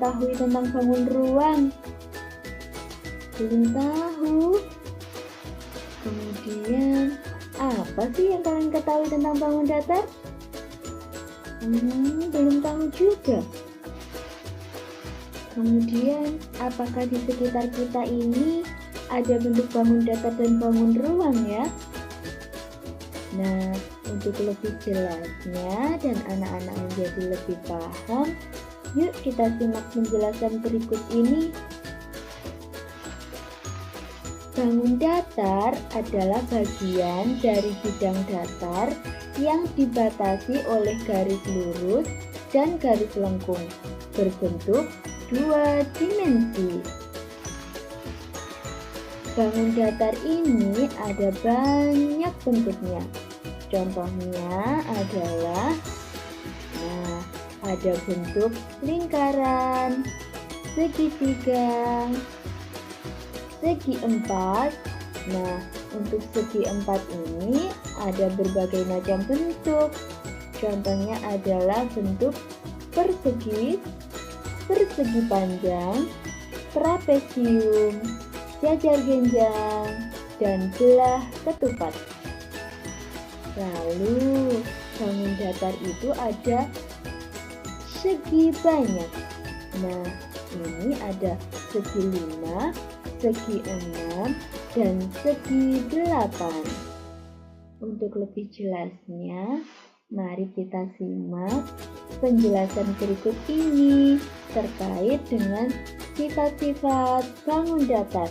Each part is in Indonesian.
mengetahui tentang bangun ruang? Belum tahu. Kemudian, apa sih yang kalian ketahui tentang bangun datar? Belum tahu juga. Kemudian, apakah di sekitar kita ini ada bentuk bangun datar dan bangun ruang ya? Nah, untuk lebih jelasnya dan anak-anak menjadi lebih paham, yuk kita simak penjelasan berikut ini. Bangun datar adalah bagian dari bidang datar yang dibatasi oleh garis lurus dan garis lengkung, berbentuk 2 dimensi. Bangun datar ini ada banyak bentuknya. Contohnya adalah, ada bentuk lingkaran, segitiga, segi empat. Nah, untuk segi empat ini ada berbagai macam bentuk. Contohnya adalah bentuk persegi, persegi panjang, trapesium, jajar genjang, dan belah ketupat. Lalu, bangun datar itu ada segi banyak. Nah, ini ada segi 5, segi 6, dan segi 8. Untuk lebih jelasnya, mari kita simak penjelasan berikut ini terkait dengan sifat-sifat bangun datar.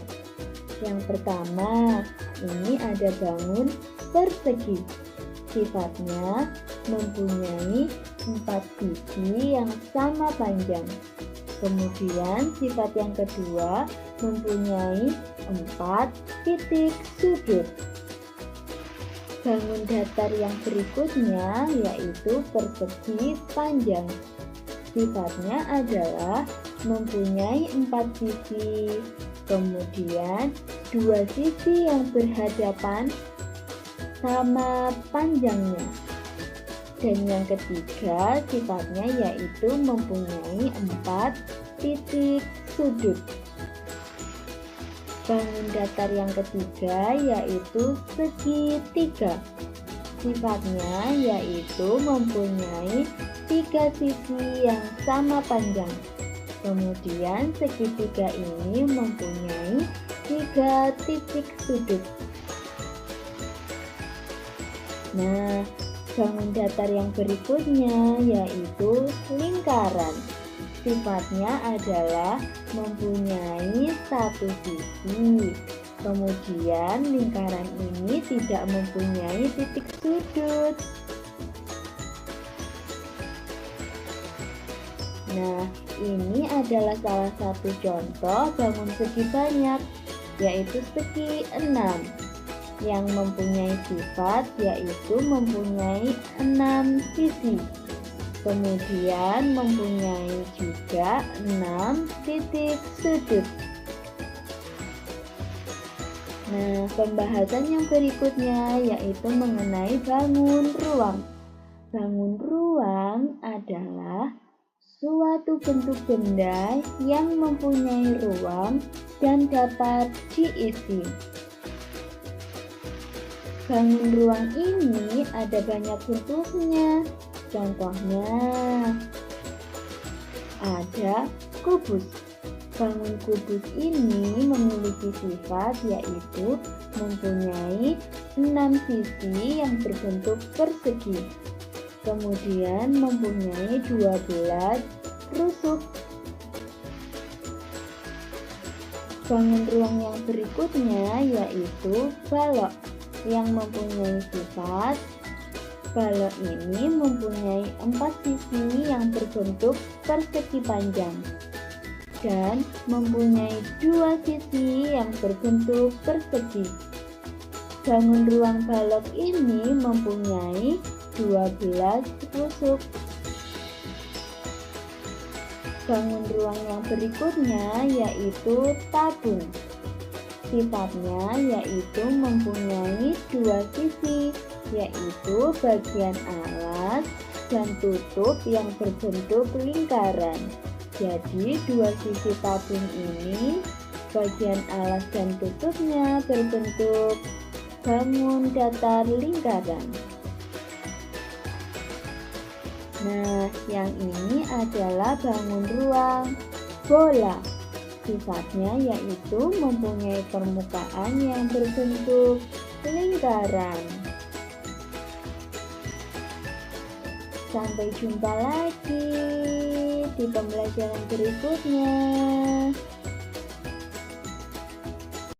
Yang pertama, ini ada bangun persegi. Sifatnya mempunyai 4 sisi yang sama panjang. Kemudian sifat yang kedua mempunyai 4 titik sudut. Bangun datar yang berikutnya yaitu persegi panjang. Sifatnya adalah mempunyai 4 sisi, kemudian 2 sisi yang berhadapan sama panjangnya. Dan yang ketiga sifatnya yaitu mempunyai 4 titik sudut. Bangun datar yang ketiga yaitu segitiga. Sifatnya yaitu mempunyai 3 sisi yang sama panjang. Kemudian segitiga ini mempunyai 3 titik sudut. Nah, bangun datar yang berikutnya yaitu lingkaran. Sifatnya adalah mempunyai 1 sisi. Kemudian lingkaran ini tidak mempunyai titik sudut. Nah, ini adalah salah satu contoh bangun segi banyak, yaitu segi 6. Yang mempunyai sifat yaitu mempunyai 6 sisi. Kemudian mempunyai juga 6 titik sudut. Nah, pembahasan yang berikutnya yaitu mengenai bangun ruang. Bangun ruang adalah suatu bentuk benda yang mempunyai ruang dan dapat diisi. Bangun ruang ini ada banyak bentuknya. Contohnya ada kubus. Bangun kubus ini memiliki sifat yaitu mempunyai 6 sisi yang berbentuk persegi. Kemudian mempunyai 12 rusuk. Bangun ruang yang berikutnya yaitu balok yang mempunyai sifat. Balok ini mempunyai 4 sisi yang berbentuk persegi panjang dan mempunyai 2 sisi yang berbentuk persegi. Bangun ruang balok ini mempunyai 12 rusuk. Bangun ruang yang berikutnya yaitu tabung. Sifatnya yaitu mempunyai 2 sisi, yaitu bagian alas dan tutup yang berbentuk lingkaran. Jadi dua sisi tabung ini, bagian alas dan tutupnya berbentuk bangun datar lingkaran. Nah, yang ini adalah bangun ruang bola. Sifatnya yaitu mempunyai permukaan yang berbentuk lingkaran. Sampai jumpa lagi di pembelajaran berikutnya.